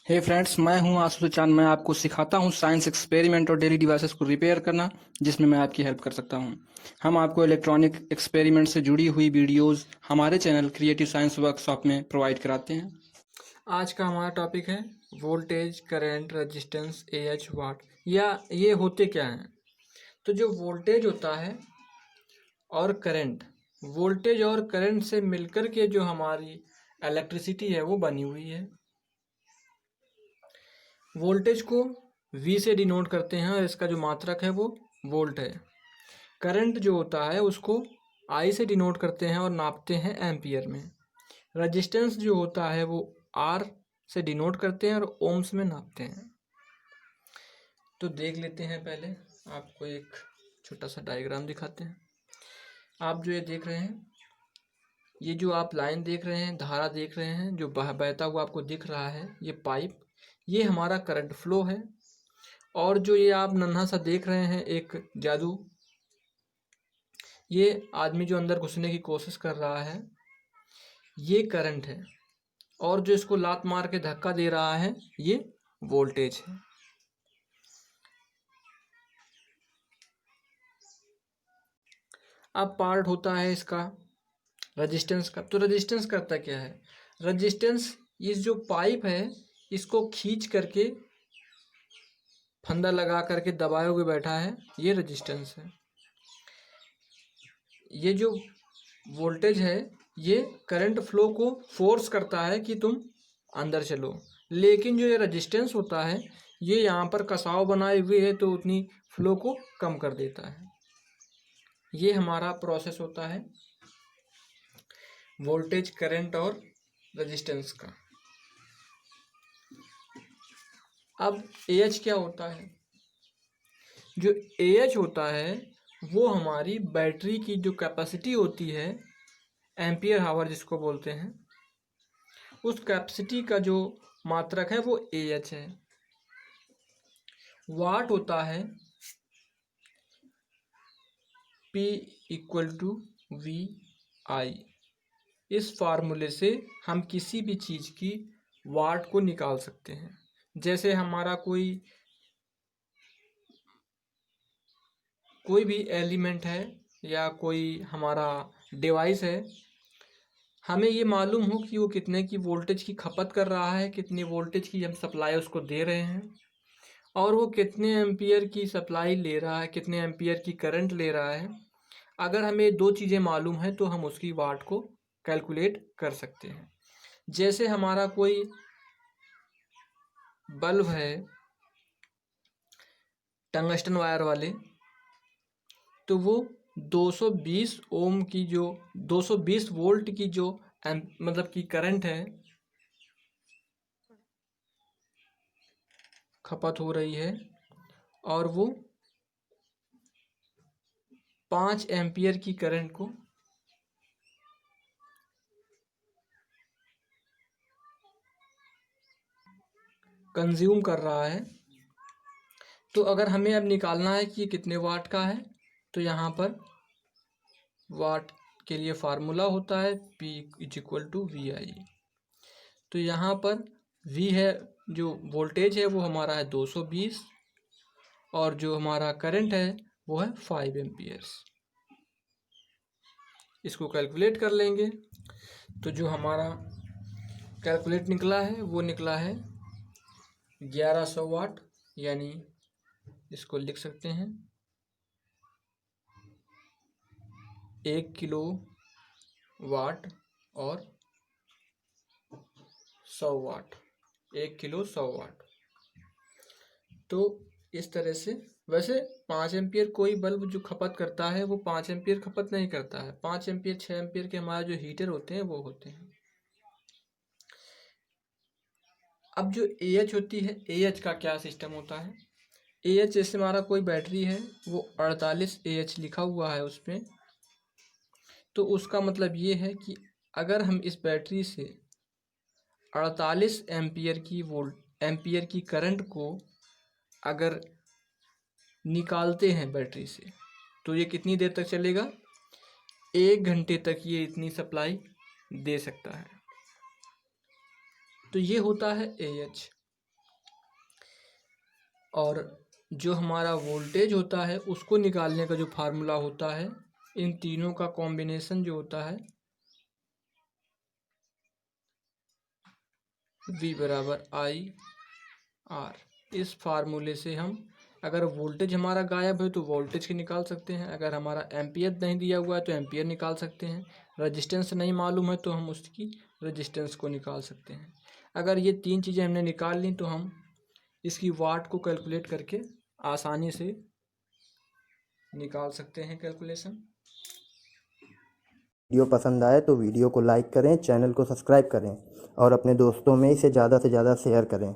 हे friends, मैं हूं आशुतोष चांद। मैं आपको सिखाता हूं साइंस एक्सपेरिमेंट और डेली डिवाइसेस को रिपेयर करना, जिसमें मैं आपकी हेल्प कर सकता हूं। हम आपको इलेक्ट्रॉनिक एक्सपेरिमेंट से जुड़ी हुई वीडियोस हमारे चैनल क्रिएटिव साइंस वर्कशॉप में प्रोवाइड कराते हैं। आज का हमारा टॉपिक है वोल्टेज, करंट, रेजिस्टेंस, एएच, वाट। या ये होते क्या हैं? तो जो वोल्टेज होता है और करंट, वोल्टेज और करंट से मिलकर के जो हमारी इलेक्ट्रिसिटी है वो बनी हुई है। वोल्टेज को V से डिनोट करते हैं और इसका जो मात्रक है वो वोल्ट है। करंट जो होता है उसको I से डिनोट करते हैं और नापते हैं एम्पियर में। रेजिस्टेंस जो होता है वो R से डिनोट करते हैं और ओम्स में नापते हैं। तो देख लेते हैं, पहले आपको एक छोटा सा डायग्राम दिखाते हैं। आप जो ये देख रहे हैं, ये जो आप लाइन देख रहे हैं, धारा देख रहे हैं, जो बहता हुआ आपको दिख रहा है, ये पाइप, ये हमारा करंट फ्लो है। और जो ये आप नन्हा सा देख रहे हैं एक जादू, ये आदमी जो अंदर घुसने की कोशिश कर रहा है, ये करंट है। और जो इसको लात मार के धक्का दे रहा है, ये वोल्टेज है। अब पार्ट होता है इसका रेजिस्टेंस का। तो रेजिस्टेंस करता क्या है? रेजिस्टेंस इस जो पाइप है इसको खींच करके फंदा लगा करके दबाए हुए बैठा है, ये रेजिस्टेंस है। ये जो वोल्टेज है ये करंट फ्लो को फोर्स करता है कि तुम अंदर चलो, लेकिन जो ये रेजिस्टेंस होता है ये यहाँ पर कसाव बनाए हुए है तो उतनी फ्लो को कम कर देता है। ये हमारा प्रोसेस होता है वोल्टेज, करंट और रेजिस्टेंस का। अब एएच क्या होता है? जो एएच होता है वो हमारी बैटरी की जो कैपेसिटी होती है, एम्पियर हावर जिसको बोलते हैं, उस कैपेसिटी का जो मात्रक है वो एएच है। वाट होता है P इक्वल टू वी आई। इस फार्मूले से हम किसी भी चीज़ की वाट को निकाल सकते हैं। जैसे हमारा कोई भी एलिमेंट है या कोई हमारा डिवाइस है, हमें ये मालूम हो कि वो कितने की वोल्टेज की खपत कर रहा है, कितनी वोल्टेज की हम सप्लाई उसको दे रहे हैं, और वो कितने एम्पियर की सप्लाई ले रहा है, कितने एम्पियर की करंट ले रहा है। अगर हमें दो चीज़ें मालूम है तो हम उसकी वाट को कैलकुलेट कर सकते हैं। जैसे हमारा कोई बल्ब है टंगस्टन वायर वाले, तो वो 220 ओम की जो 220 वोल्ट की जो मतलब कि करंट है खपत हो रही है, और वो 5 एम्पियर की करंट को कंज्यूम कर रहा है। तो अगर हमें अब निकालना है कि कितने वाट का है, तो यहाँ पर वाट के लिए फार्मूला होता है P is equal to V I. तो यहाँ पर V है, जो वोल्टेज है वो हमारा है 220, और जो हमारा करंट है वो है 5 एम्पियर्स। इसको कैलकुलेट कर लेंगे तो जो हमारा कैलकुलेट निकला है वो निकला है 1100 वाट। यानी इसको लिख सकते हैं 1 किलो वाट और 100 वाट, 1 किलो 100 वाट। तो इस तरह से, वैसे 5 एम्पियर कोई बल्ब जो खपत करता है वो 5 एम्पियर खपत नहीं करता है। 5 एम्पियर 6 एम्पियर के हमारे जो हीटर होते हैं वो होते हैं। अब जो एएच होती है, एएच का क्या सिस्टम होता है? एएच जैसे हमारा कोई बैटरी है वो 48 एएच लिखा हुआ है उस पर, तो उसका मतलब ये है कि अगर हम इस बैटरी से 48 एम्पियर की करंट को अगर निकालते हैं बैटरी से, तो ये कितनी देर तक चलेगा? 1 घंटे तक ये इतनी सप्लाई दे सकता है। तो ये होता है एएच। और जो हमारा वोल्टेज होता है उसको निकालने का जो फार्मूला होता है, इन तीनों का कॉम्बिनेशन जो होता है V बराबर आई आर। इस फार्मूले से हम अगर वोल्टेज हमारा गायब है तो वोल्टेज की निकाल सकते हैं, अगर हमारा एम्पियर नहीं दिया हुआ है तो एम्पियर निकाल सकते हैं, रजिस्टेंस नहीं मालूम है तो हम उसकी रजिस्टेंस को निकाल सकते हैं। अगर ये तीन चीज़ें हमने निकाल ली तो हम इसकी वाट को कैलकुलेट करके आसानी से निकाल सकते हैं कैलकुलेशन। वीडियो पसंद आए तो वीडियो को लाइक करें, चैनल को सब्सक्राइब करें और अपने दोस्तों में इसे ज़्यादा से ज़्यादा शेयर करें।